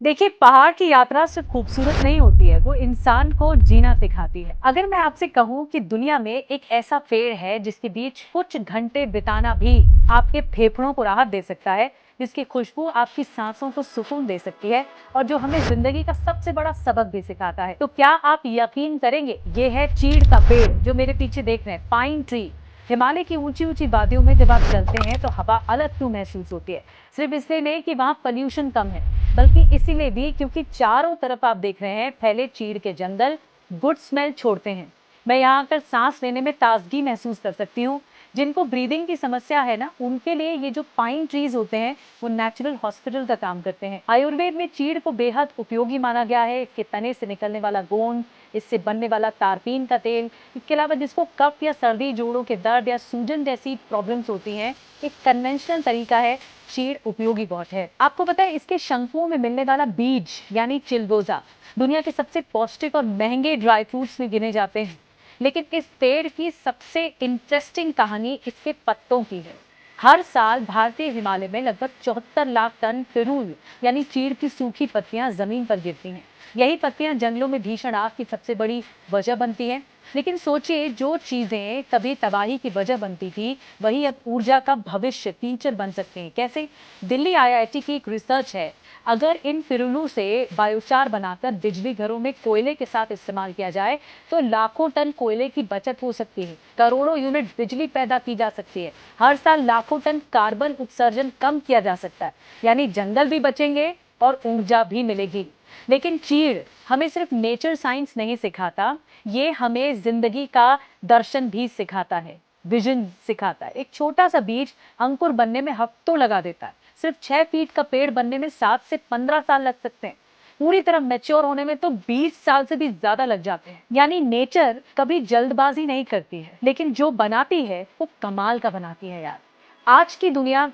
देखिए, पहाड़ की यात्रा सिर्फ खूबसूरत नहीं होती है, वो इंसान को जीना सिखाती है। अगर मैं आपसे कहूँ कि दुनिया में एक ऐसा पेड़ है जिसके बीच कुछ घंटे बिताना भी आपके फेफड़ों को राहत दे सकता है, जिसकी खुशबू आपकी सांसों को सुकून दे सकती है और जो हमें जिंदगी का सबसे बड़ा सबक भी सिखाता है, तो क्या आप यकीन करेंगे, ये है चीड़ का पेड़ जो मेरे पीछे देख रहे हैं, पाइन ट्री। हिमालय की ऊंची ऊंची वादियों में जब आप चलते हैं तो हवा अलग क्यों महसूस होती है? सिर्फ इसलिए नहीं कि वहाँ पॉल्यूशन कम है, बल्कि इसीलिए भी क्योंकि चारों तरफ आप देख रहे हैं फैले चीड़ के जंगल गुड स्मेल छोड़ते हैं। मैं यहाँ आकर सांस लेने में ताजगी महसूस कर सकती हूँ। जिनको ब्रीदिंग की समस्या है ना, उनके लिए ये जो पाइन ट्रीज होते हैं वो नेचुरल हॉस्पिटल का काम करते हैं। आयुर्वेद में चीड़ को बेहद उपयोगी माना गया है। इसके तने से निकलने वाला गोंद, इससे बनने वाला तारपीन का तेल, इसके अलावा जिसको कफ या सर्दी, जोड़ों के दर्द या सूजन जैसी प्रॉब्लम्स होती हैं, एक कन्वेंशनल तरीका है। चीड़ उपयोगी बहुत है। आपको पता है, इसके शंकुओं में मिलने वाला बीज यानी चिलगोजा दुनिया के सबसे पौष्टिक और महंगे ड्राई फ्रूट्स में गिने जाते हैं। लेकिन इस पेड़ की सबसे इंटरेस्टिंग कहानी इसके पत्तों की है। हर साल भारतीय हिमालय में लगभग 74 लाख टन फिरूल यानी चीड़ की सूखी पत्तियां जमीन पर गिरती हैं। यही पत्तियां जंगलों में भीषण आग की सबसे बड़ी वजह बनती हैं। लेकिन सोचिए, जो चीजें कभी तबाही की वजह बनती थी, वही अब ऊर्जा का भविष्य टीचर बन सकते हैं। कैसे? दिल्ली आईआईटी की एक रिसर्च है। अगर इन फिरूलों से बायोचार बनाकर बिजली घरों में कोयले के साथ इस्तेमाल किया जाए तो लाखों टन कोयले की बचत हो सकती है, करोड़ों यूनिट बिजली पैदा की जा सकती है, हर साल लाखों टन कार्बन उत्सर्जन कम किया जा सकता है। यानी जंगल भी बचेंगे और ऊर्जा भी मिलेगी। लेकिन चीड़ हमें सिर्फ नेचर साइंस नहीं सिखाता, ये हमें जिंदगी का दर्शन भी सिखाता है, विजन सिखाता है। एक छोटा सा बीज अंकुर बनने में हफ्तों लगा देता है। सिर्फ 6 फीट का पेड़ बनने में 7 से 15 साल लग सकते हैं। पूरी तरह मैच्योर होने में तो 20 साल से भी ज्यादा लग जाते हैं। यानी नेचर कभी जल्दबाजी नहीं करती है, लेकिन जो बनाती है वो कमाल का बनाती है यार। आज की दुनिया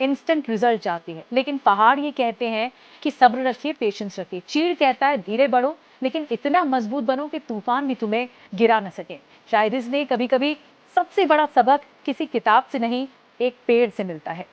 इंस्टेंट रिजल्ट चाहती है, लेकिन पहाड़ ये कहते हैं कि सब्र रखिए, पेशेंस रखिए। चीड़ कहता है धीरे बढ़ो, लेकिन इतना मजबूत बनो कि तूफान भी तुम्हें गिरा न सके। शायद इसलिए कभी कभी सबसे बड़ा सबक किसी किताब से नहीं, एक पेड़ से मिलता है।